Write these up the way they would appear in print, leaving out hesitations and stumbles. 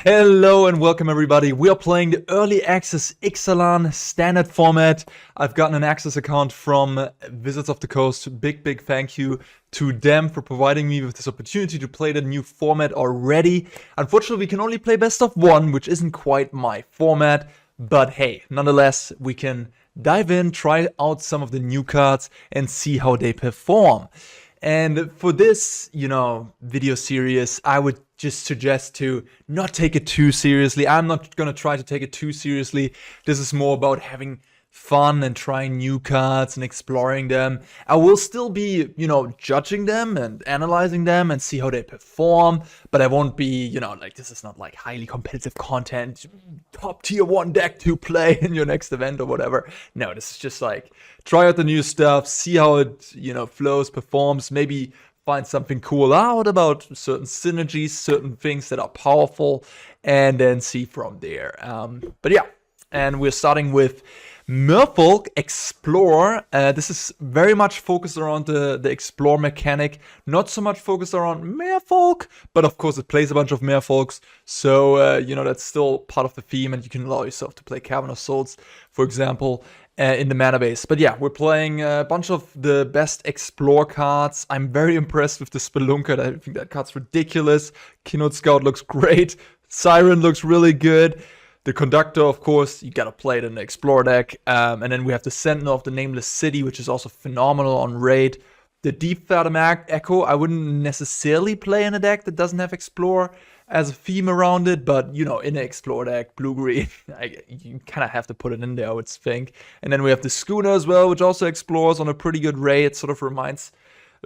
Hello and welcome everybody. We are playing the early access Ixalan standard format. I've gotten an access account from Wizards of the Coast. Big thank you to them for providing me with this opportunity to play the new format already. Unfortunately, we can only play best of one, which isn't quite my format. But hey, nonetheless, we can dive in, try out some of the new cards and see how they perform. And for this, video series, I would just suggest to not take it too seriously. I'm not going to try to take it too seriously. This is more about having fun and trying new cards and exploring them. I will still be, judging them and analyzing them and see how they perform, but I won't be, this is not like highly competitive content, top tier 1 deck to play in your next event or whatever. No, this is just like try out the new stuff, see how it, flows, performs, maybe find something cool out about certain synergies, certain things that are powerful, and then see from there. But yeah, and we're starting with Merfolk Explore. This is very much focused around the Explore mechanic, not so much focused around Merfolk, but of course it plays a bunch of Merfolks, so that's still part of the theme, and you can allow yourself to play Cavern of Souls, for example, in the mana base. But yeah, we're playing a bunch of the best Explore cards. I'm very impressed with the Spelunker. I think that card's ridiculous. Keynote Scout looks great. Siren looks really good. The Conductor, of course, you gotta play it in the Explore deck. And then we have the Sentinel of the Nameless City, which is also phenomenal on Raid. The Deep Fathom Echo, I wouldn't necessarily play in a deck that doesn't have Explore as a theme around it, but, in an Explore deck, blue-green, you kind of have to put it in there, I would think. And then we have the Schooner as well, which also explores on a pretty good Raid. It sort of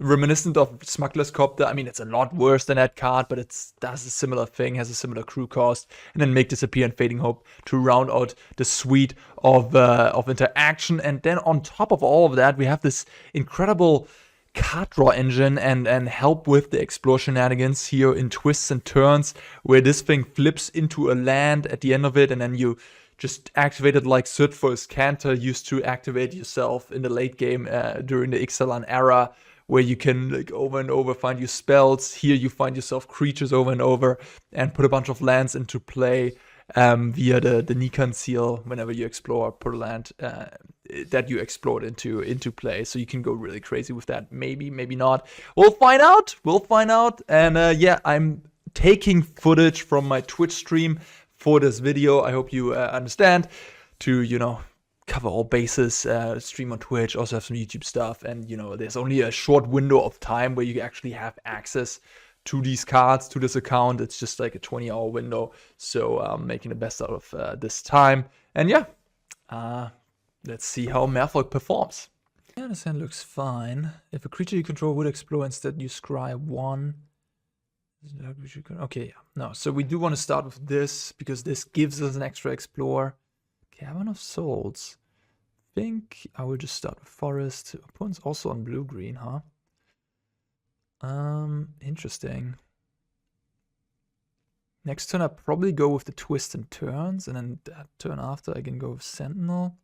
reminiscent of Smuggler's Copter. I mean, it's a lot worse than that card, but it does a similar thing, has a similar crew cost, and then Make Disappear and Fading Hope to round out the suite of interaction. And then on top of all of that, we have this incredible card draw engine and help with the Explore shenanigans here in twists and turns, where this thing flips into a land at the end of it, and then you just activate it like Search for Iscanter used to activate yourself in the late game during the Ixalan era, where you can like over and over find your spells. Here you find yourself creatures over and over and put a bunch of lands into play via the Nikan seal. Whenever you explore, put a land that you explored into play. So you can go really crazy with that. Maybe not. We'll find out. And yeah, I'm taking footage from my Twitch stream for this video. I hope you understand to, cover all bases, stream on Twitch, also have some YouTube stuff, and there's only a short window of time where you actually have access to these cards, to this account. It's just like a 20-hour window, so I'm making the best out of this time. And yeah, let's see how Merfolk performs. Yeah, this hand looks fine. If a creature you control would explore, instead you scry 1. Okay, no, so we do want to start with this, because this gives us an extra explore. Cavern of Souls. I think I will just start with Forest. Opponent's also on blue-green, huh? Interesting. Next turn I probably go with the Twist and Turns, and then that turn after I can go with Sentinel.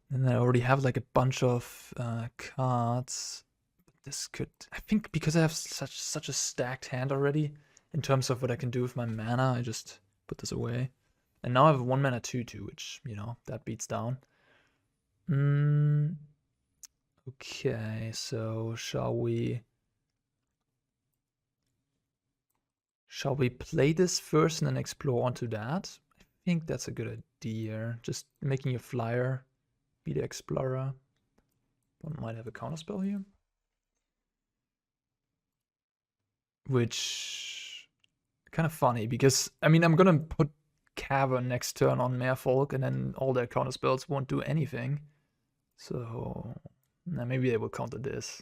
And I already have like a bunch of cards. This could, I think, because I have such a stacked hand already in terms of what I can do with my mana, I just put this away. And now I have a 1 mana 2/2, which, that beats down. Okay, so shall we play this first and then explore onto that? I think that's a good idea. Just making a flyer be the explorer. One might have a counterspell here, which kind of funny, because I mean, I'm gonna put Cavern next turn on Merfolk, and then all their counter spells won't do anything. So maybe they will counter this.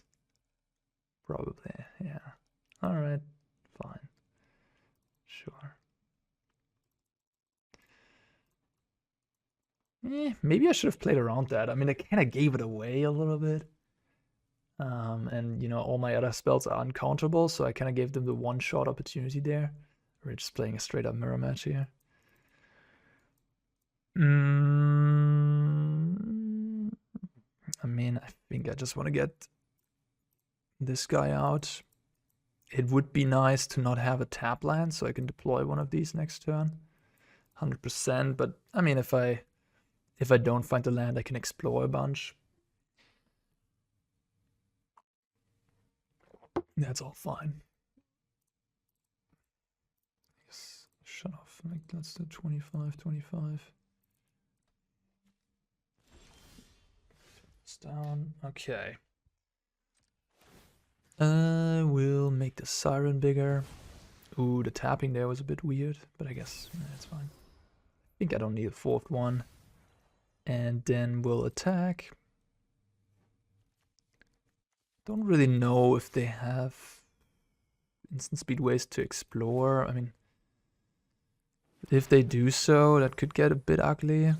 Probably, yeah. Alright, fine. Sure. Maybe I should have played around that. I mean, I kind of gave it away a little bit. And all my other spells are uncounterable, so I kind of gave them the one-shot opportunity there. We're just playing a straight-up mirror match here. I mean, I think I just want to get this guy out. it would be nice to not have a tap land so I can deploy one of these next turn. 100%, but I mean, if I don't find the land, I can explore a bunch. That's all fine. Yes, shut off. Like, let's do 25, 25. It's down. Okay. We'll make the siren bigger. Ooh, the tapping there was a bit weird, but I guess that's fine. I think I don't need a fourth one. And then we'll attack. Don't really know if they have instant speed ways to explore. I mean, if they do so, that could get a bit ugly.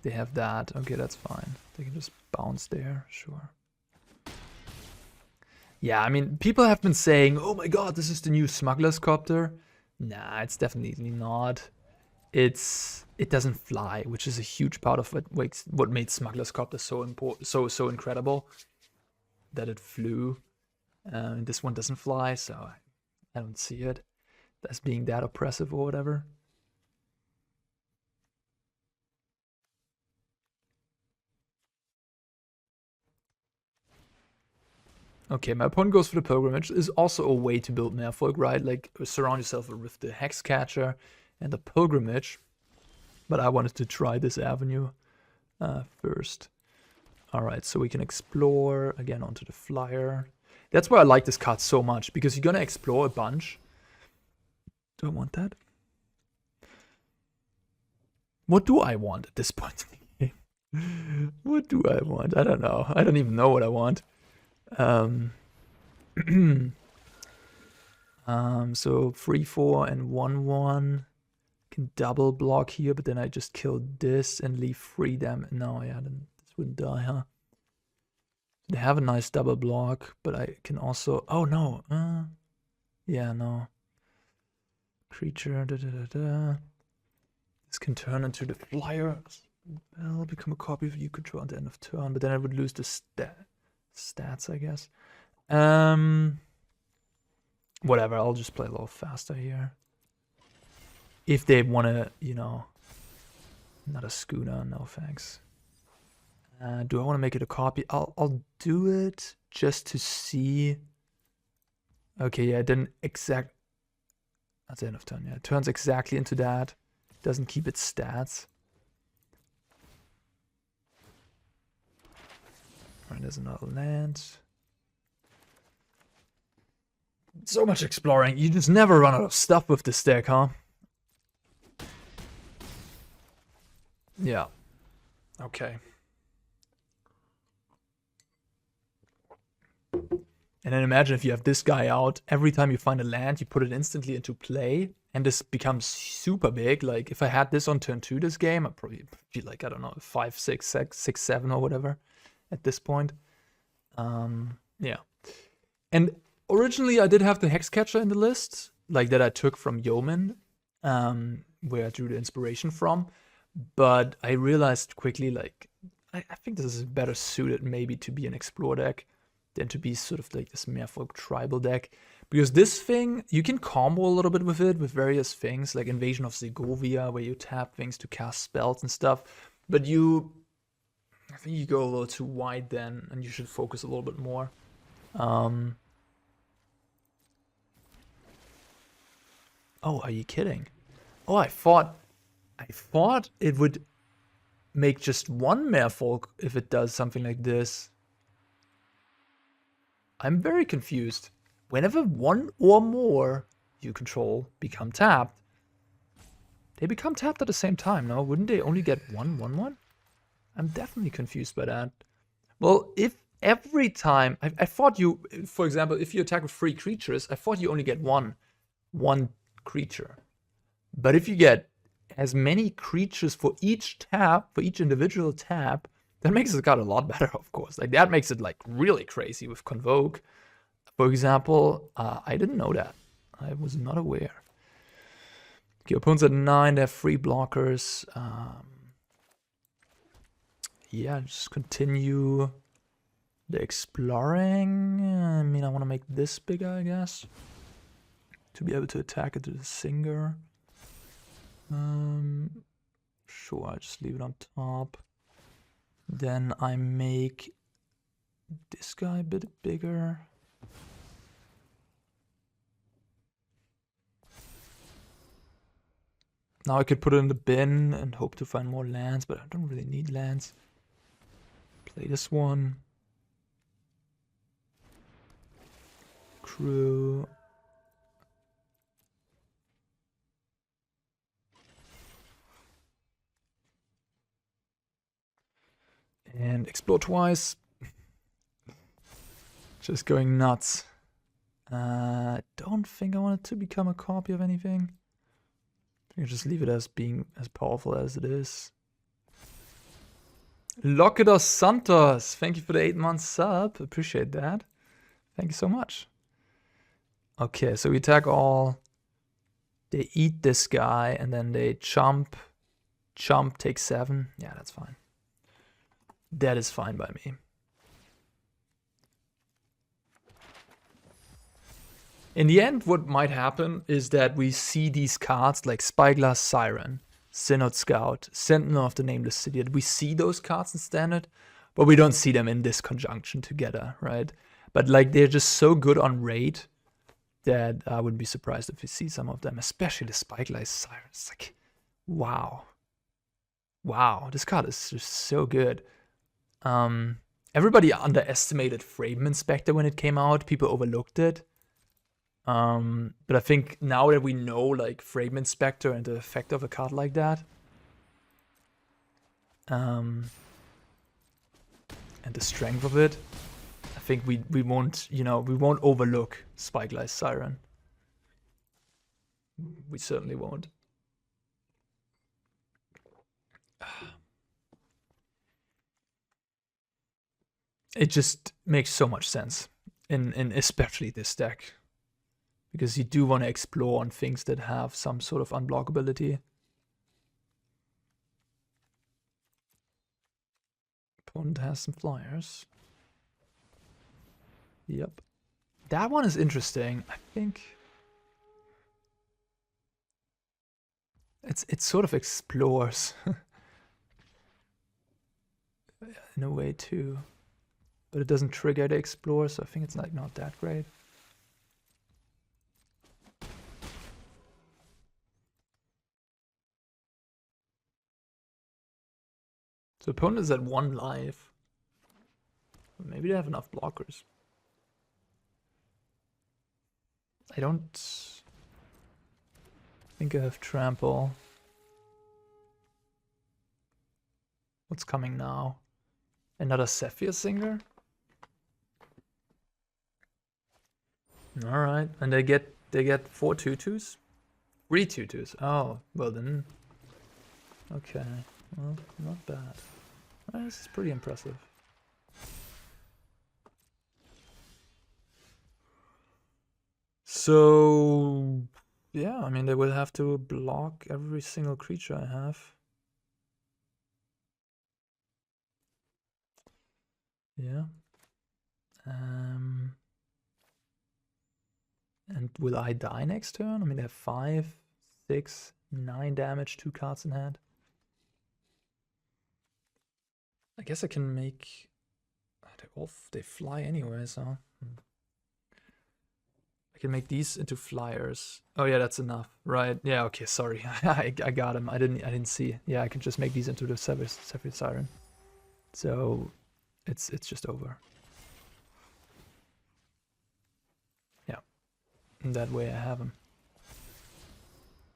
They have that. Okay, that's fine. They can just bounce there, sure. Yeah, I mean, people have been saying, oh my god, this is the new smuggler's copter. Nah, it's definitely not. It doesn't fly, which is a huge part of what made smuggler's copter so important, so incredible. That it flew. This one doesn't fly, so I don't see it as being that oppressive or whatever. Okay, my opponent goes for the pilgrimage. Is also a way to build Merfolk, right? Like, surround yourself with the hex catcher and the pilgrimage. But I wanted to try this avenue first. Alright, so we can explore again onto the flyer. That's why I like this card so much, because you're gonna explore a bunch. Do I want that? What do I want at this point in the game? What do I want? I don't know. I don't even know what I want. So 3/4 and 1/1 can double block here, but then I just kill this and leave 3 damage. No, yeah, then this wouldn't die, huh? They have a nice double block, but I can also. Oh no, yeah, no. Creature, This can turn into the flyer. I'll become a copy of you control at the end of turn, but then I would lose the stats, I guess. Whatever, I'll just play a little faster here. If they want to, you know, not a schooner, no thanks. Do I want to make it a copy? I'll do it just to see. Okay, yeah, it didn't exact. That's the end of turn. Yeah, it turns exactly into that. Doesn't keep its stats. Alright, there's another land. So much exploring. You just never run out of stuff with this deck, huh? Yeah. Okay. And then imagine if you have this guy out, every time you find a land, you put it instantly into play, and this becomes super big. Like, if I had this on turn 2 this game, I'd probably be like, I don't know, 5, 6, 6, 7 or whatever at this point. Yeah. And originally I did have the Hexcatcher in the list, like that I took from Yeoman, where I drew the inspiration from. But I realized quickly, like, I think this is better suited maybe to be an Explore deck than to be sort of like this Merfolk tribal deck. Because this thing, you can combo a little bit with it, with various things, like Invasion of Segovia, where you tap things to cast spells and stuff. But I think you go a little too wide then, and you should focus a little bit more. Oh, are you kidding? Oh, I thought it would make just one Merfolk if it does something like this. I'm very confused. Whenever one or more you control become tapped, they become tapped at the same time, no? Wouldn't they only get 1/1/1? I'm definitely confused by that. Well, if every time... I thought you... For example, if you attack with 3 creatures, I thought you only get one creature. But if you get as many creatures for each tap, for each individual tap, that makes it got a lot better, of course. Like, that makes it, like, really crazy with Convoke. For example, I didn't know that. I was not aware. Okay, opponents at 9, they have 3 blockers. Yeah, just continue. The exploring, I mean, I want to make this bigger, I guess, to be able to attack it with the singer. Sure, I just leave it on top. Then I make this guy a bit bigger. Now I could put it in the bin and hope to find more lands, but I don't really need lands. Play this one. Crew. And explore twice. Just going nuts. Don't think I want it to become a copy of anything. I can just leave it as being as powerful as it is. Loquidos Santos, thank you for the 8-month sub. Appreciate that. Thank you so much. Okay, so we attack all. They eat this guy and then they jump, take 7. Yeah, that's fine. That is fine by me. In the end, what might happen is that we see these cards like Spyglass Siren, Synod Scout, Sentinel of the Nameless City. We see those cards in Standard, but we don't see them in this conjunction together, right? But like they're just so good on raid that I wouldn't be surprised if we see some of them, especially the Spyglass Siren. It's like, wow. Wow, this card is just so good. Everybody underestimated Frame Inspector when it came out. People overlooked it. But I think now that we know like Frame Inspector and the effect of a card like that, and the strength of it, I think we won't, you know, we won't overlook Spyglass Siren. We certainly won't. It just makes so much sense in especially this deck. Because you do want to explore on things that have some sort of unblockability. Opponent has some flyers. Yep. That one is interesting. I think it sort of explores in a way too. But it doesn't trigger the explore, so I think it's like not that great. The opponent is at 1 life. Maybe they have enough blockers. I don't think I have trample. What's coming now? Another Sapphire Singer? Alright, and they get 4 2/2s? 3 2/2s. Oh, well then. Okay. Well, not bad. This is pretty impressive. So, yeah, I mean, they will have to block every single creature I have. Yeah. And will I die next turn? I mean, they have 5, 6, 9 damage, 2 cards in hand. I guess I can make... They fly anyway, so... I can make these into flyers. Oh yeah, that's enough. Right. Yeah, okay, sorry. I got him. I didn't see. Yeah, I can just make these into the Sapphire Siren. So it's just over. Yeah. And that way I have him.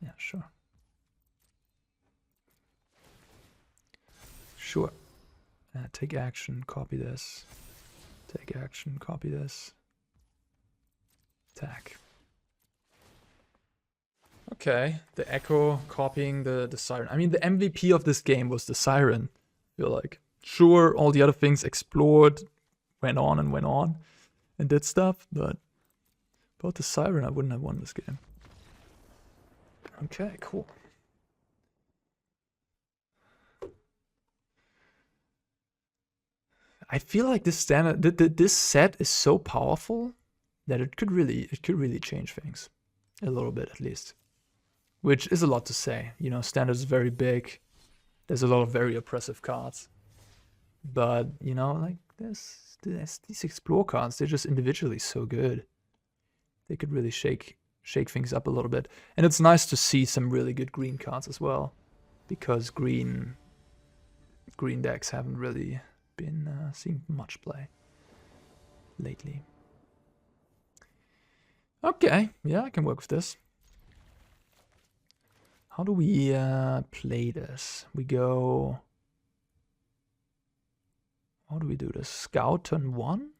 Yeah, sure. Sure. Take action, copy this. Take action, copy this. Attack. Okay, the Echo copying the Siren. I mean, the MVP of this game was the Siren, I feel like. Sure, all the other things explored, went on and did stuff, but without the Siren, I wouldn't have won this game. Okay, cool. I feel like this this set is so powerful that it could really change things a little bit at least, which is a lot to say. You know, standard is very big. There's a lot of very oppressive cards, but you know, like there's these explore cards. They're just individually so good. They could really shake things up a little bit, and it's nice to see some really good green cards as well, because green decks haven't really been seeing much play lately. Okay, yeah, I can work with this. How do we play this? We go... How do we do this? Scout turn 1?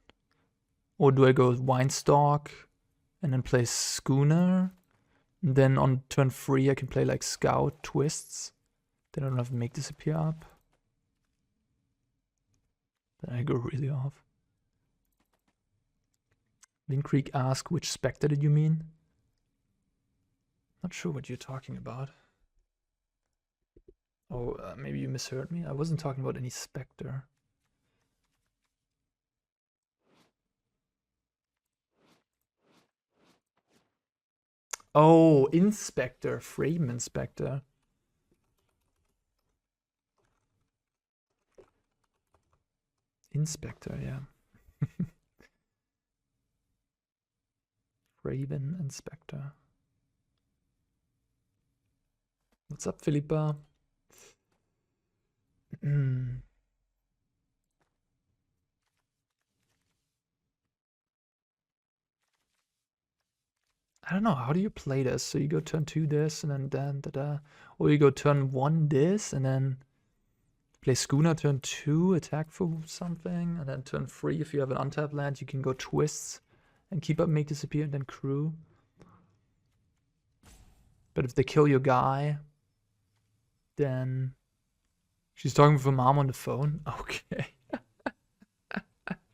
Or do I go Winestock and then play Schooner? And then on turn 3 I can play like Scout Twists. Then I don't have to make disappear up. Then I go really off. Wind Creek ask, which Spectre did you mean? Not sure what you're talking about. Oh, maybe you misheard me. I wasn't talking about any Spectre. Oh, Inspector, Frame Inspector. Inspector, yeah. Raven Inspector. What's up, Philippa? I don't know, how do you play this? So you go turn 2 this, and then da-da. Or you go turn 1 this, and then play Schooner turn 2, attack for something, and then turn 3, if you have an untapped land, you can go Twists and keep up Make Disappear, and then Crew. But if they kill your guy, then... She's talking with her mom on the phone? Okay.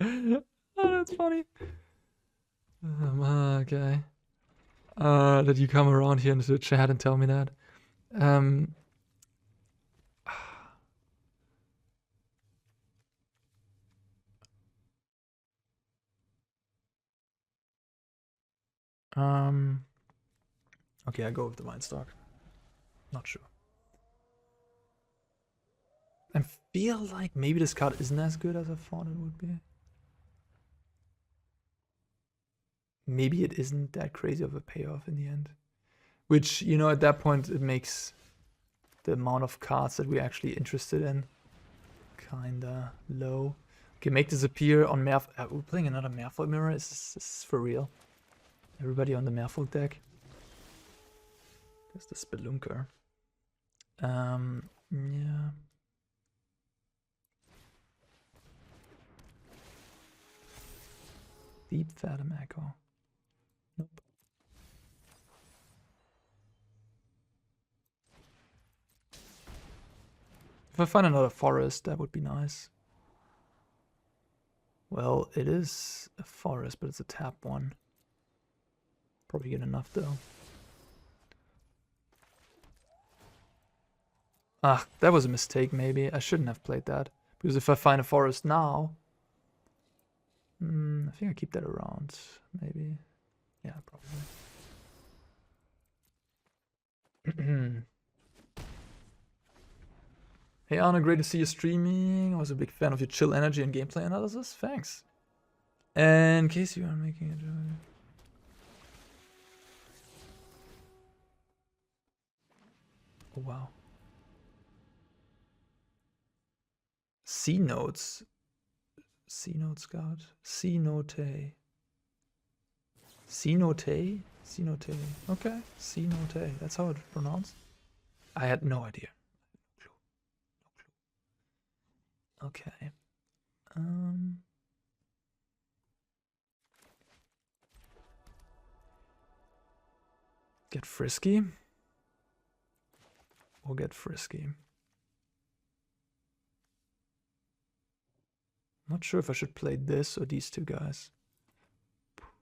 Oh, that's funny. Okay. That you come around here into the chat and tell me that. Okay, I go with the Winestock. Not sure. I feel like maybe this card isn't as good as I thought it would be. Maybe it isn't that crazy of a payoff in the end. Which, you know, at that point it makes the amount of cards that we're actually interested in kinda low. Okay, Make Disappear on Merfolk. We're playing another Merfolk mirror? Is this for real? Everybody on the Merfolk deck? There's the Spelunker. Yeah. Deep Fathom Echo. Nope. If I find another forest, that would be nice. Well, it is a forest, but it's a tap one. Probably get enough though. Ah, that was a mistake maybe. I shouldn't have played that. Because if I find a forest now... I think I keep that around, maybe. Yeah, probably. Hey Arne, great to see you streaming. I was a big fan of your chill energy and gameplay analysis. Thanks. And in case you are making it... Oh, wow. C-Notes. C-Note Scout. C-Note. C-Note? C-Note. Okay. C-Note. That's how it's pronounced. I had no idea. No clue. Okay. Get frisky. Or get frisky. Not sure if I should play this or these two guys.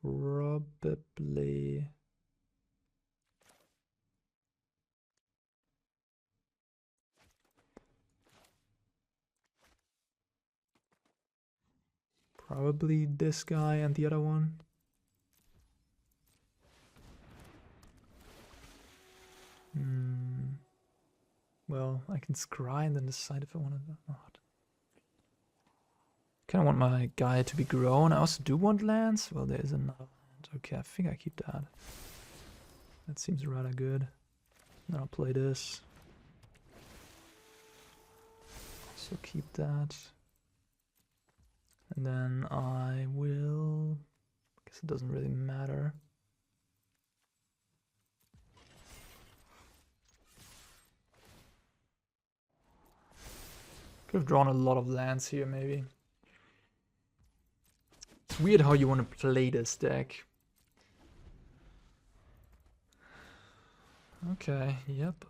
Probably... Probably this guy and the other one. Well, I can scry and then decide if I want it or not. Kind of want my guy to be grown. I also do want lands. Well, there is another land. Okay, I think I keep that. That seems rather good. Then I'll play this. Also keep that. And then I will... I guess it doesn't really matter. Could have drawn a lot of lands here, maybe. It's weird how you want to play this deck. Okay, yep.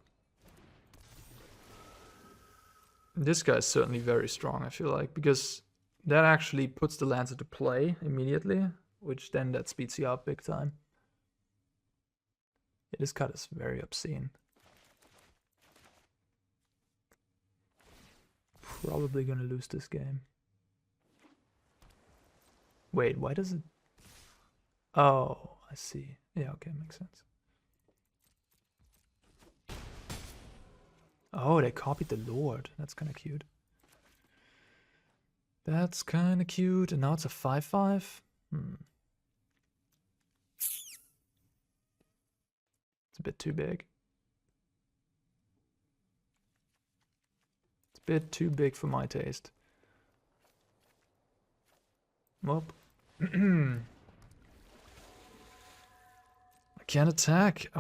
This guy is certainly very strong, I feel like, because that actually puts the lands into play immediately, which then that speeds you up big time. Yeah, this card is very obscene. Probably gonna lose this game. Wait, why does it... Oh, I see. Yeah, okay, makes sense. Oh, they copied the Lord. That's kind of cute. That's kind of cute. And now it's a 5/5. It's a bit too big. It's a bit too big for my taste. Nope. I can't attack.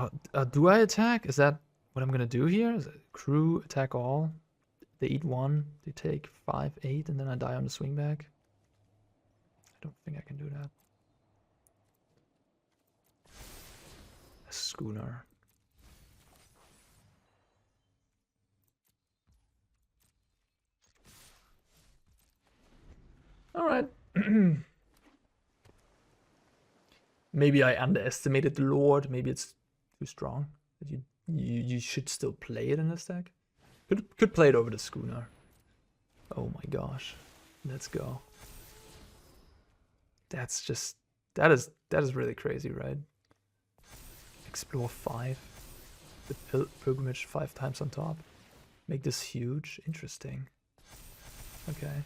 Do I attack? Is that what I'm gonna do here? Is it crew attack all? They eat 1, they take 5, 8, and then I die on the swing back. I don't think I can do that. A schooner. All right. Maybe I underestimated the Lord. Maybe it's too strong. That you should still play it in this deck. Could play it over the schooner. Oh my gosh. Let's go. That's just... That is really crazy, right? Explore 5. The pilgrimage 5 times on top. Make this huge. Interesting. Okay.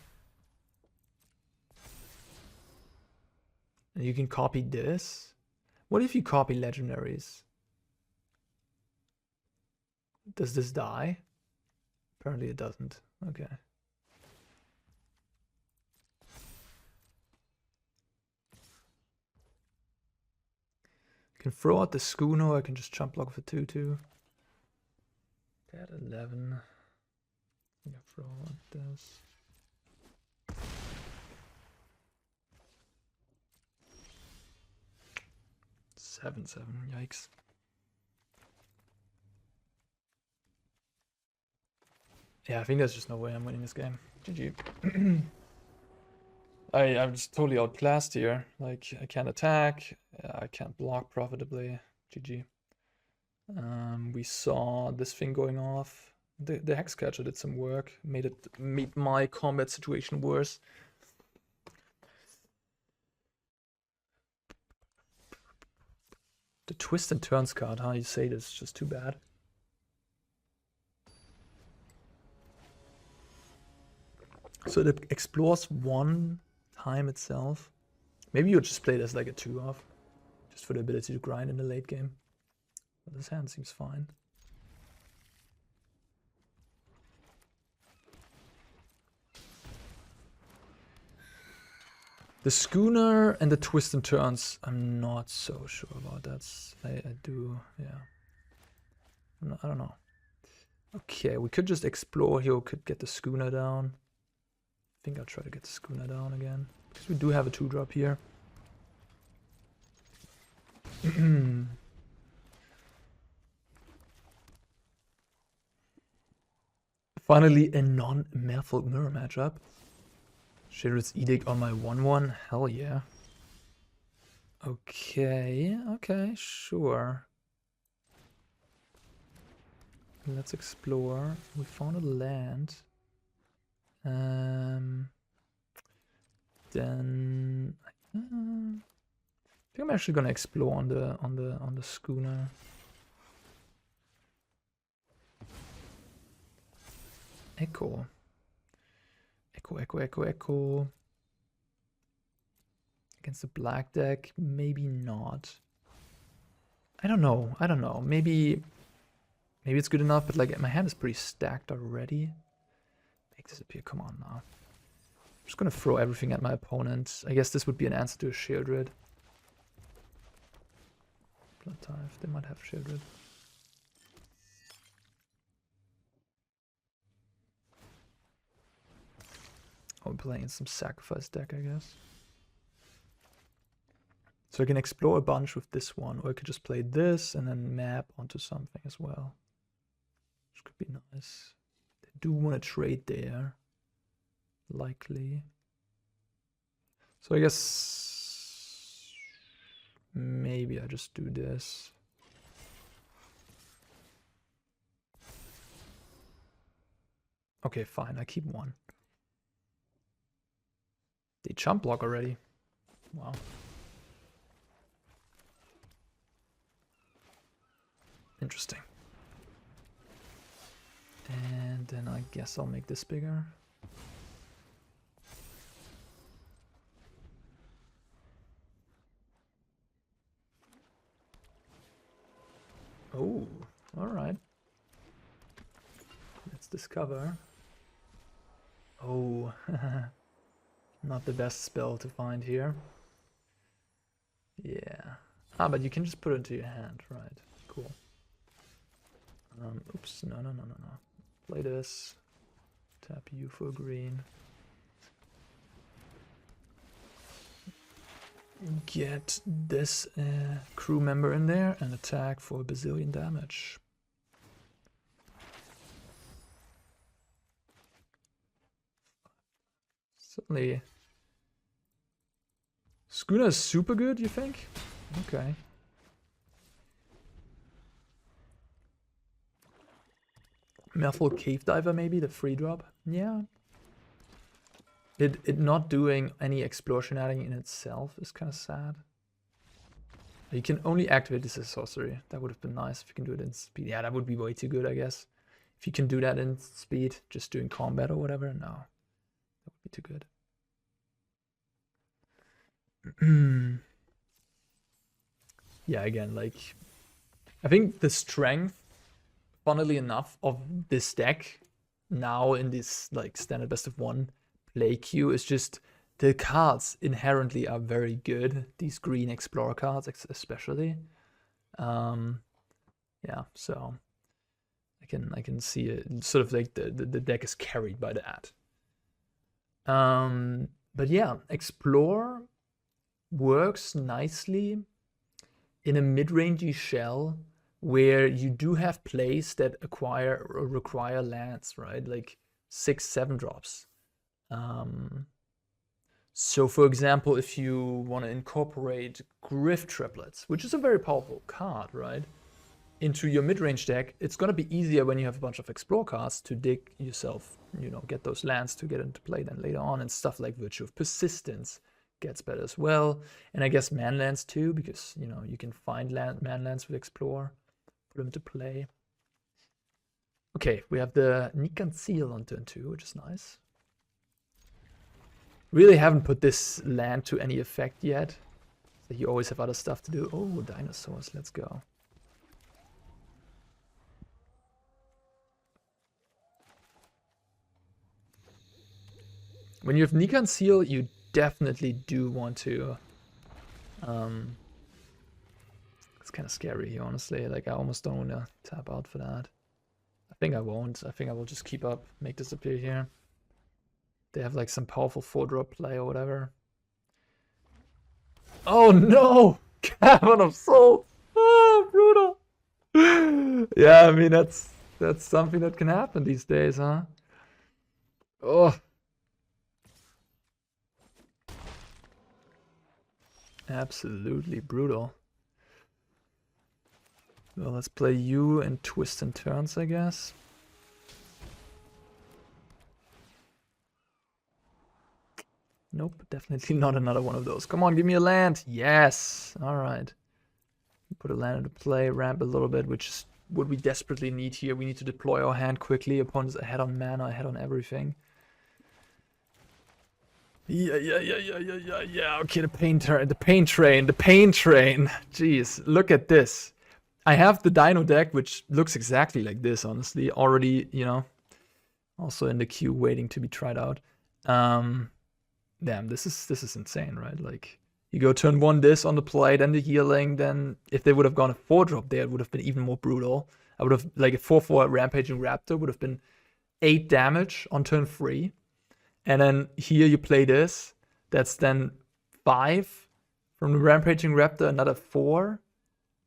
And you can copy this. What if you copy legendaries? Does this die? Apparently it doesn't. Okay. Can throw out the schooner, I can just jump block for 2/2. At 11. I'm gonna throw out this. Seven, yikes. Yeah, I think there's just no way I'm winning this game. GG. I'm just totally outclassed here. Like, I can't attack, I can't block profitably. GG. We saw this thing going off. The Hex Catcher did some work, made my combat situation worse. The Twist and Turns card, how you say this, is just too bad. So it explores 1 time itself. Maybe you just play it as like a 2-off, just for the ability to grind in the late game. But this hand seems fine. The schooner and the twist and turns, I'm not so sure about that. I do, yeah. I don't know. Okay, we could just explore here. We could get the schooner down. I think I'll try to get the schooner down again, because we do have a 2-drop here. Finally, a non-Merfolk mirror matchup. Sheriff's Edict on my 1/1. Hell yeah. Okay, sure. Let's explore. We found a land. Then actually gonna explore on the schooner. Echo. Echo. Against the black deck, maybe not. I don't know. Maybe it's good enough, but like my hand is pretty stacked already. Make this appear. Come on now. I'm just gonna throw everything at my opponent. I guess this would be an answer to a Shieldred. Blood Tithe, they might have Shieldred. Oh, I'm playing some sacrifice deck, I guess. So I can explore a bunch with this one, or I could just play this and then map onto something as well. Which could be nice. They do want to trade there. Likely. So I guess maybe I just do this. Okay, fine, I keep one. They chump block already. Wow. Interesting. And then I guess I'll make this bigger. Oh, all right. Let's discover. Oh, not the best spell to find here. Yeah. Ah, but you can just put it into your hand, right? Cool. Oops, no. Play this. Tap you for green. Get this crew member in there and attack for a bazillion damage. Certainly. Schooner is super good, you think? Okay. Methyl Cave Diver, maybe, the free drop? Yeah. It not doing any explosion adding in itself is kind of sad. You can only activate this as sorcery. That would have been nice if you can do it in speed. Yeah, that would be way too good, I guess. If you can do that in speed, just doing combat or whatever, no. That would be too good. Yeah, again, like, I think the strength, funnily enough, of this deck now in this like standard best of one play queue is just the cards inherently are very good. These green explorer cards especially. Yeah, so I can see it sort of like the deck is carried by that. But yeah, explore works nicely in a mid-rangey shell where you do have plays that acquire or require lands, right? Like 6-7 drops. So for example, if you want to incorporate Gryff Triplets, which is a very powerful card, right, into your mid-range deck, it's going to be easier when you have a bunch of explore cards to dig yourself, you know, get those lands to get into play then later on, and stuff like Virtue of Persistence gets better as well. And I guess man lands too, because, you know, you can find man lands with explore, put them into play. Okay, we have the Nikan Seal on turn 2, which is nice. Really haven't put this land to any effect yet. So you always have other stuff to do. Oh, dinosaurs, let's go. When you have Nikan Seal, you definitely do want to... it's kind of scary, honestly. Like, I almost don't want to tap out for that. I think I won't. I think I will just keep up, make this appear here. They have like some powerful 4-drop play or whatever. Oh no! Cavern of Souls! Oh, brutal! Yeah, I mean, that's something that can happen these days, huh? Oh. Absolutely brutal. Well, let's play you and twist and turns, I guess. Nope, definitely not another one of those. Come on, give me a land. Yes. All right. Put a land into play, ramp a little bit, which is what we desperately need here. We need to deploy our hand quickly. Opponents ahead on mana, ahead on everything. Yeah. Okay, the pain train. Jeez, look at this. I have the Dino deck, which looks exactly like this, honestly. Already, you know, also in the queue waiting to be tried out. Damn, this is insane, right? Like, you go turn 1 this on the play, then the healing, then if they would have gone a 4-drop there, it would have been even more brutal. I would have, like, a 4/4 Rampaging Raptor would have been 8 damage on turn 3. And then here you play this. That's then 5 from the Rampaging Raptor, another 4,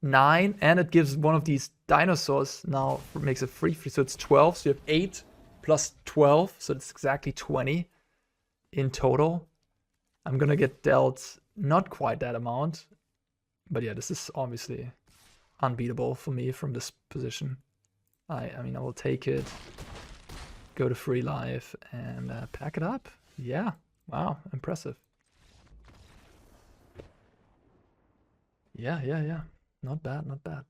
9, and it gives one of these dinosaurs now, makes it free, so it's 12. So you have 8 plus 12, so it's exactly 20 in total. I'm gonna get dealt not quite that amount, but yeah, this is obviously unbeatable for me from this position. I mean, I will take it. Go to free life and pack it up. Yeah, wow, impressive. Yeah. Not bad.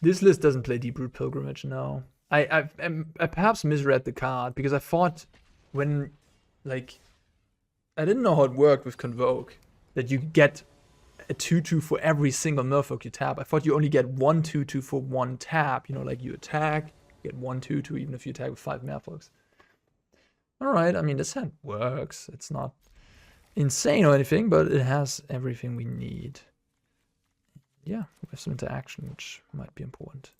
This list doesn't play Deep Root Pilgrimage, no. I perhaps misread the card because I thought when, like, I didn't know how it worked with Convoke, that you get a 2/2 for every single Merfolk you tap. I thought you only get 1 2/2 for one tap. You know, like you attack, you get 1 2/2 even if you attack with 5 Merfolks. Alright, I mean, this hand works. It's not insane or anything, but it has everything we need. Yeah, we have some interaction, which might be important.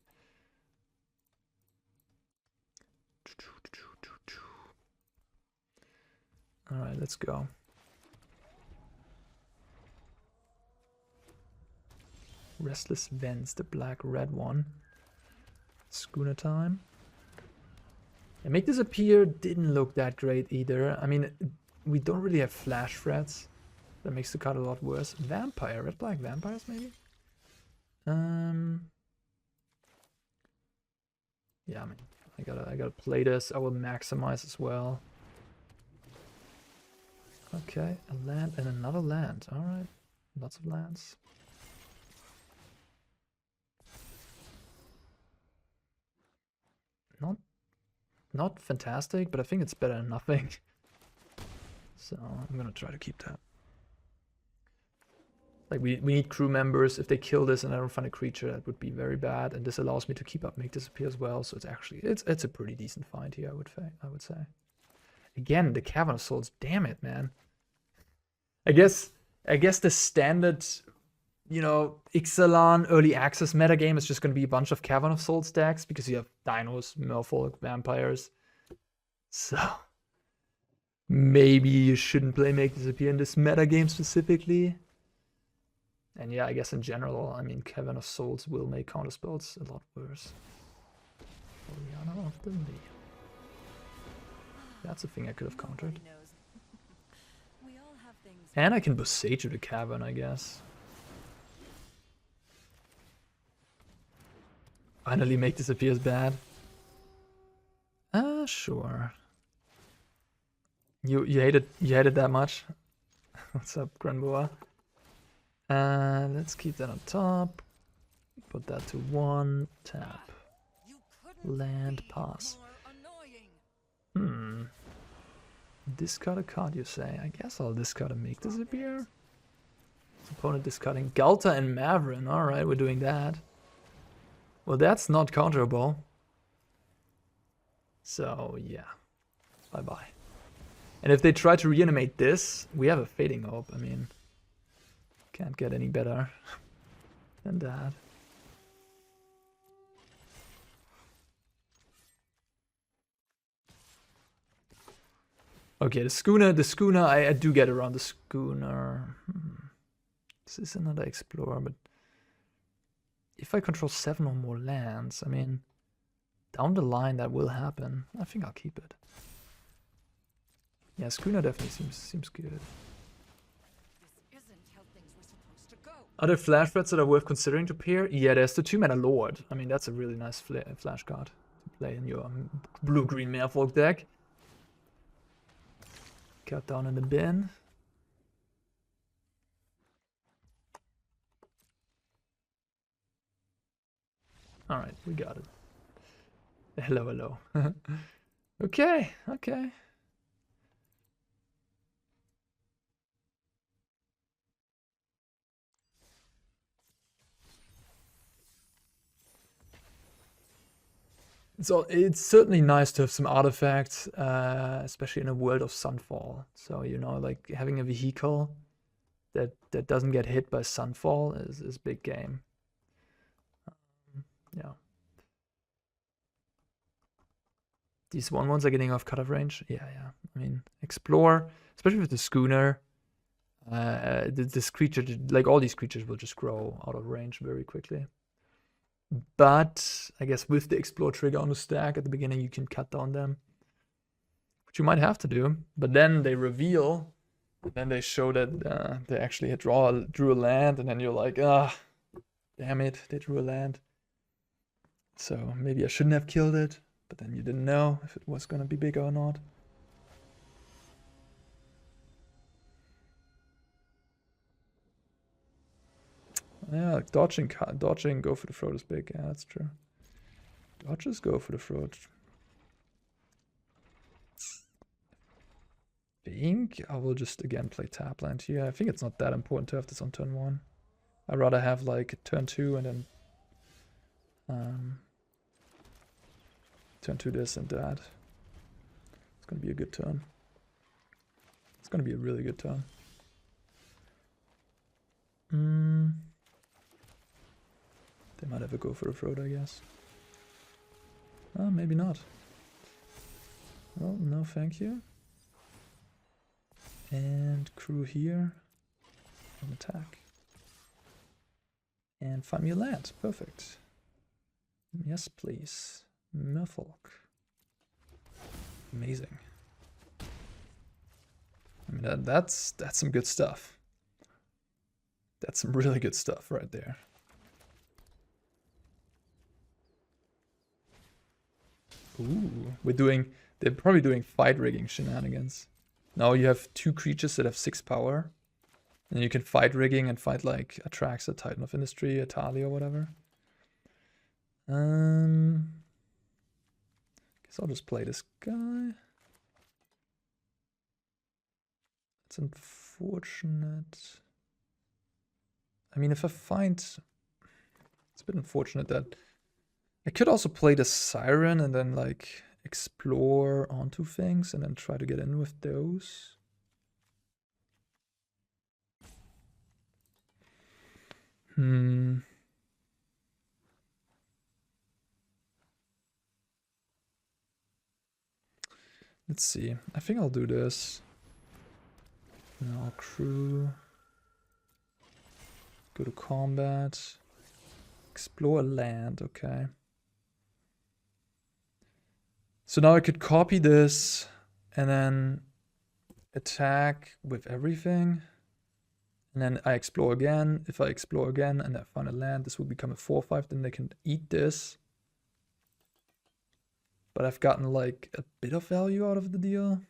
Alright, let's go. Restless Vents, the black-red one. Schooner time. And Make Disappear didn't look that great either. I mean, we don't really have flash threats. That makes the card a lot worse. Vampire, red-black vampires maybe? Yeah, I mean, I gotta play this. I will maximize as well. Okay, a land and another land. Alright, lots of lands. Not fantastic, but I think it's better than nothing. So I'm gonna try to keep that. Like, we need crew members. If they kill this and I don't find a creature, that would be very bad. And this allows me to keep up Make Disappear as well. So it's actually it's a pretty decent find here, I would say. Again, the Cavern of Souls. Damn it, man. I guess the standard, you know, Ixalan early access metagame is just going to be a bunch of Cavern of Souls decks because you have dinos, merfolk, vampires. So maybe you shouldn't play Make Disappear in this metagame specifically. And yeah, I guess in general, I mean, Cavern of Souls will make counterspells a lot worse. Oriana of the Lee. That's a thing I could have countered. And I can Boseiju the Cavern, I guess. Finally Make Disappear is bad. Sure. You hate it that much? What's up, Granboa? Let's keep that on top. Put that to 1, tap. Land, pass. Discard a card, you say? I guess I'll discard a Make Disappear. Opponent discarding Galta and Mavrin. Alright, we're doing that. Well, that's not counterable. So, yeah. Bye-bye. And if they try to reanimate this, we have a Fading Hope. I mean, can't get any better than that. Okay, the schooner, I do get around the schooner. This is another explorer, but if I control 7 or more lands, I mean, down the line that will happen. I think I'll keep it. Yeah, schooner definitely seems good. Are there flash threats that are worth considering to pair? Yeah, there's the 2-mana Lord. I mean, that's a really nice flash card. play in your blue-green Merfolk deck. Cut down in the bin. Alright, we got it. Hello, hello. Okay, okay. So it's certainly nice to have some artifacts, especially in a world of Sunfall. So, you know, like having a vehicle that doesn't get hit by Sunfall is big game. Yeah. These 1/1s are getting off cutoff range. Yeah. I mean, explore, especially with the schooner. This creature, like all these creatures, will just grow out of range very quickly. But I guess with the explore trigger on the stack at the beginning, you can cut down them, which you might have to do. But then they reveal, and then they show that they actually had drew a land, and then you're like, damn it, they drew a land. So maybe I shouldn't have killed it, but then you didn't know if it was gonna be bigger or not. Yeah, like dodging, go for the throat is big. Yeah, that's true. Dodges go for the throat. I think I will just again play tap land here. I think it's not that important to have this on turn 1. I'd rather have like turn 2 and then turn 2 this and that. It's gonna be a good turn. It's gonna be a really good turn. They might have a go for the throat, I guess. Oh, maybe not. Well, no thank you. And crew here. And attack. And find me a land. Perfect. Yes, please. Merfolk. Amazing. I mean, that's some good stuff. That's some really good stuff right there. Ooh, they're probably doing fight rigging shenanigans. Now you have 2 creatures that have 6 power. And you can fight rigging and fight like Atraxa, Titan of Industry, Atali or whatever. Guess I'll just play this guy. It's unfortunate. I mean, if I find... It's a bit unfortunate that... I could also play the Siren and then like explore onto things and then try to get in with those. Let's see. I think I'll do this. Now crew. Go to combat. Explore land, okay. So now I could copy this and then attack with everything. And then I explore again. If I explore again and I find a land, this will become a 4/5. Then they can eat this. But I've gotten like a bit of value out of the deal.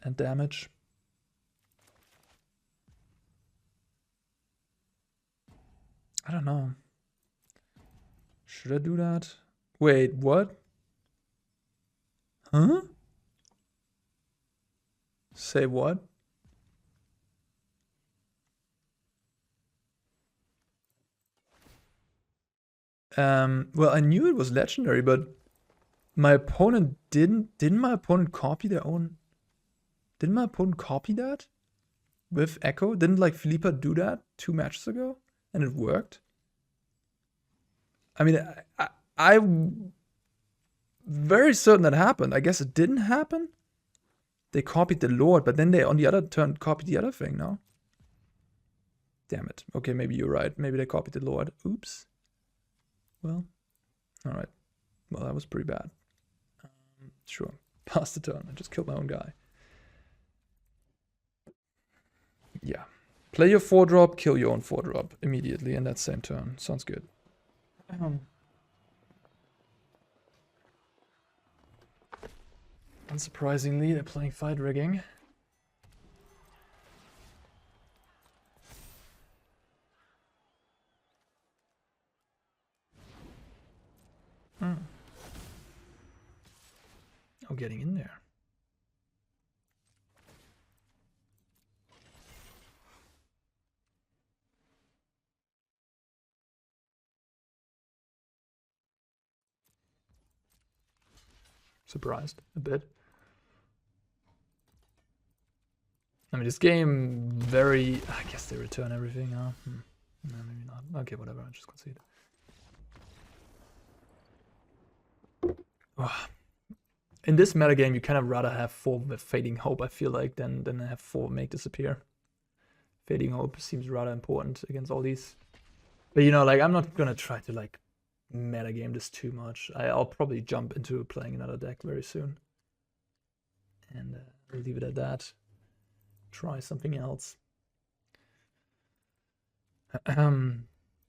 And damage. I don't know. Should I do that? Wait, what? Huh? Say what? Well, I knew it was legendary, but my opponent didn't my opponent copy their own? Didn't my opponent copy that? With Echo? Didn't like Philippa do that 2 matches ago? And it worked? I mean, I'm very certain that happened. I guess it didn't happen. They copied the Lord, but then they, on the other turn, copied the other thing, no? Damn it. Okay, maybe you're right. Maybe they copied the Lord. Oops. Well, alright. Well, that was pretty bad. Sure. Pass the turn. I just killed my own guy. Yeah. Play your 4-drop, kill your own 4-drop immediately in that same turn. Sounds good. Unsurprisingly, they're playing fight rigging. Oh, getting in there. Surprised a bit. I mean, this game very... I guess they return everything, huh? No, maybe not. Okay, whatever, I'll just concede. In this metagame, you kind of rather have 4 with Fading Hope, I feel like, than have 4 Make Disappear. Fading Hope seems rather important against all these. But, you know, like, I'm not gonna try to, like, metagame this too much. I'll probably jump into playing another deck very soon. And I'll leave it at that. Try something else.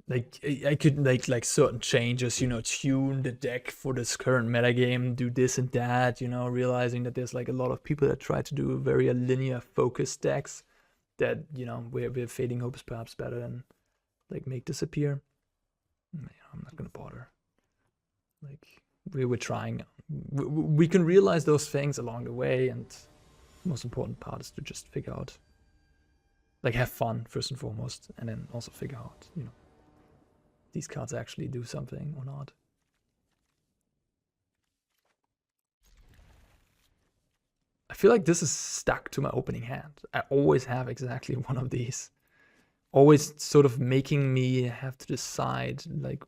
Like I could make like certain changes, you know, tune the deck for this current metagame, do this and that, you know, realizing that there's like a lot of people that try to do very linear focused decks that, you know, where Fading Hope is perhaps better than like Make Disappear. You know, I'm not gonna bother. Like we're trying. We can realize those things along the way, and the most important part is to just figure out, like, have fun first and foremost, and then also figure out, you know, these cards actually do something or not. I feel like this is stuck to my opening hand. I always have exactly one of these. Always sort of making me have to decide, like,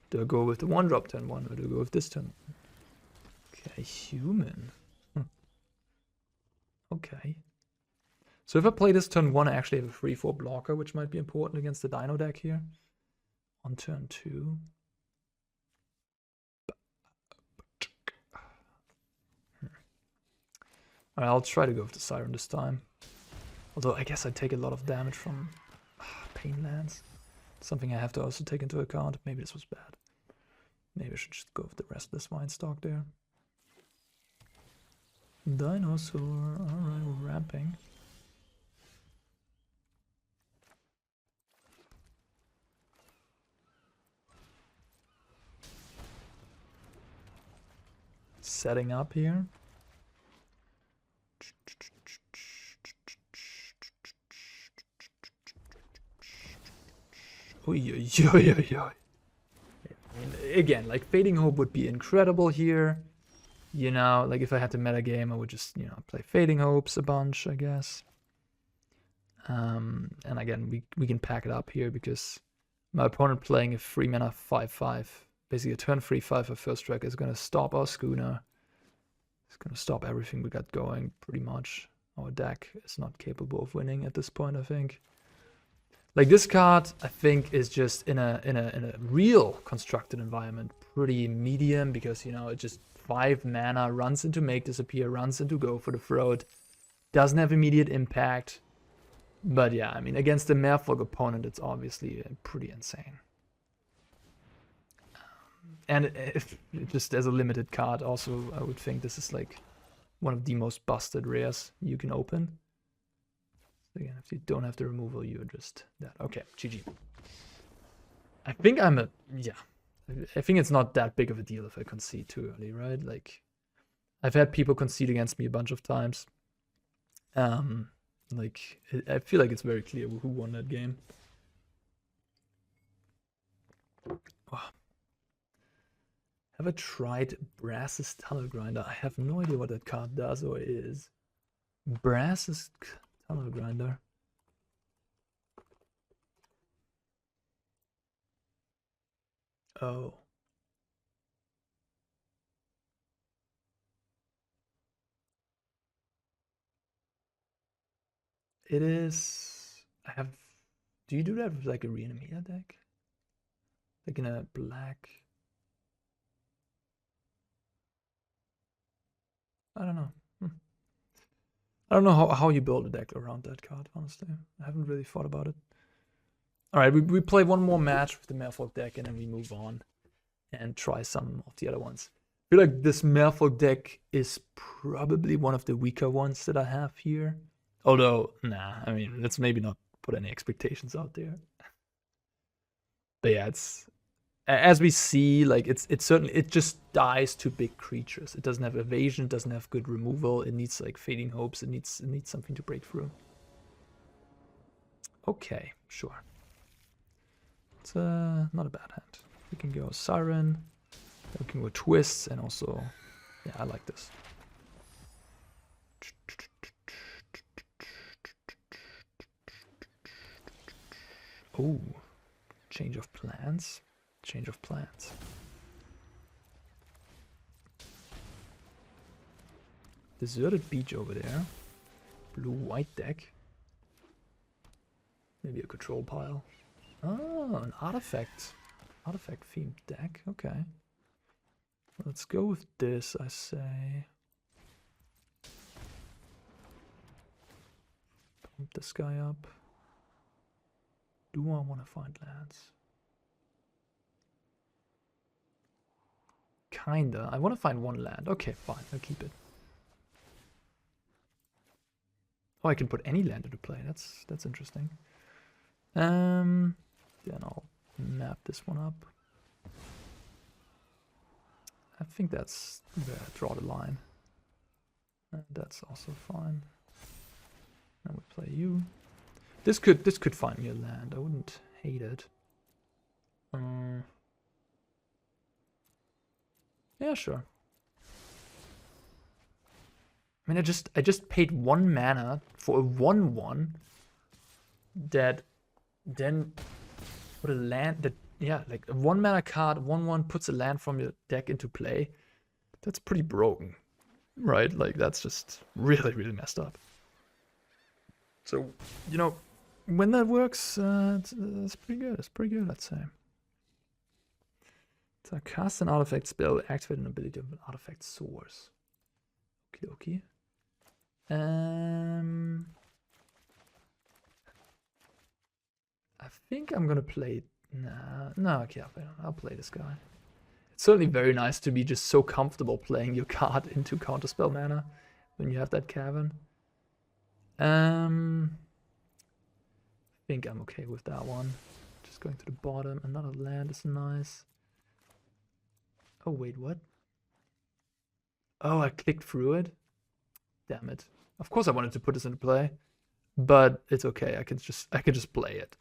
do I go with the 1-drop turn 1 or do I go with this turn? Okay, human. Okay. So if I play this turn 1, I actually have a 3-4 blocker, which might be important against the Dino deck here. On turn 2. Alright, I'll try to go with the Siren this time. Although I guess I take a lot of damage from Pain Lands. Something I have to also take into account. Maybe this was bad. Maybe I should just go with the Restless Vinestock there. Dinosaur. Alright, we're ramping. Setting up here. Again, like Fading Hope would be incredible here. You know, like if I had to metagame, I would just, you know, play Fading Hopes a bunch, I guess. And again, we can pack it up here because my opponent playing a 3-mana 5/5, basically a turn 3/5 for first strike, is gonna stop our Schooner. It's gonna stop everything we got going, pretty much. Our deck is not capable of winning at this point, I think. Like this card, I think, is just in a real constructed environment pretty medium because, you know, it just 5 mana, runs into Make Disappear, runs into Go for the Throat, doesn't have immediate impact. But yeah, I mean, against a Merfolk opponent, it's obviously pretty insane. And if just as a limited card, also, I would think this is like one of the most busted rares you can open. Again, if you don't have the removal, you're just that. Okay, GG. I think I think it's not that big of a deal if I concede too early, right? Like, I've had people concede against me a bunch of times. Like, I feel like it's very clear who won that game. Oh. Have I tried Brass's Tunnel Grinder? I have no idea what that card does or is. Brass's Tunnel Grinder. Oh. It is... Do you do that with like a Reanimate deck? Like in a black... I don't know. I don't know how you build a deck around that card, honestly. I haven't really thought about it. Alright, we play one more match with the Merfolk deck and then we move on and try some of the other ones. I feel like this Merfolk deck is probably one of the weaker ones that I have here. Although, nah, I mean, let's maybe not put any expectations out there. But yeah, it's, as we see, like it just dies to big creatures. It doesn't have evasion, it doesn't have good removal. It needs like Fading Hopes. It needs something to break through. Okay, sure. It's not a bad hand. We can go Siren. We can go Twists, and also, yeah, I like this. Oh, change of plans. Change of plans. Deserted beach over there. Blue-white deck. Maybe a control pile. Oh, an artifact. Artifact themed deck. Okay. Let's go with this, I say. Pump this guy up. Do I want to find lands? Kinda. I want to find one land. Okay, fine. I'll keep it. Oh, I can put any land into play. That's interesting. Then I'll map this one up. I think that's where I draw the line. And that's also fine. And we play you. This could find me a land. I wouldn't hate it. Yeah, sure. I mean, I just paid 1 mana for a 1/1 that then put a land that, yeah, like a 1 mana card, 1/1 puts a land from your deck into play. That's pretty broken, right? Like that's just really, really messed up. So, you know, when that works, it's pretty good. It's pretty good, I'd say. So cast an artifact spell, activate an ability of an artifact source. Okay. I think I'm gonna play. No, okay, I'll play this guy. It's certainly very nice to be just so comfortable playing your card into counterspell mana when you have that cavern. I think I'm okay with that one. Just going to the bottom. Another land is nice. Oh wait, what? Oh, I clicked through it. Damn it. Of course I wanted to put this into play, but it's okay. I can just play it.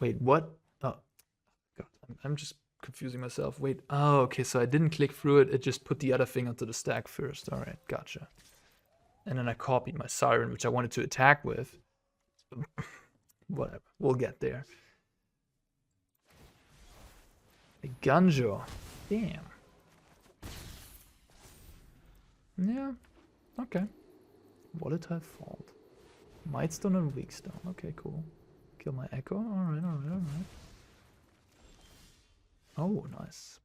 Wait, what? Oh, God, I'm just confusing myself. Wait, oh, okay, so I didn't click through it. It just put the other thing onto the stack first. All right, gotcha. And then I copied my Siren, which I wanted to attack with. Whatever, we'll get there. A Gunjo. Damn. Yeah, okay. Volatile Fault. Mightstone and Weakstone. Okay, cool. Kill my Echo. Alright. Oh, nice.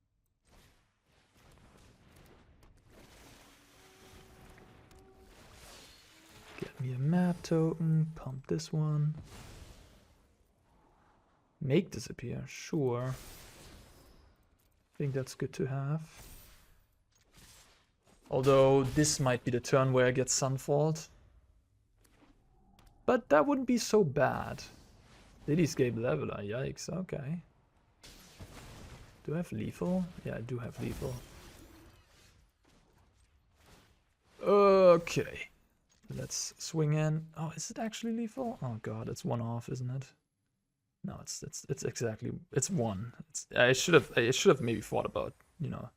Get me a map token. Pump this one. Make disappear. Sure. I think that's good to have. Although this might be the turn where I get Sunfault. But that wouldn't be so bad. Cityscape Leveler, yikes, okay. Do I have lethal? Yeah, I do have lethal. Okay. Let's swing in. Oh, is it actually lethal? Oh god, it's 1 off, isn't it? No, it's exactly, it's 1. I should have maybe thought about, you know,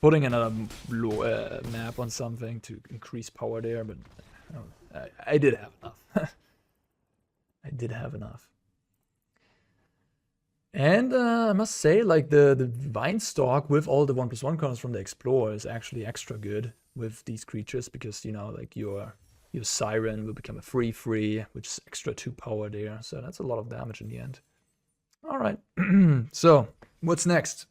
putting another map on something to increase power there, but I did have enough. I did have enough. And I must say, like, the Vine Stalk with all the 1/1 counters from the Explorer is actually extra good with these creatures, because, you know, like, your Siren will become a 3/3, which is extra 2 power there. So that's a lot of damage in the end. All right. So, what's next?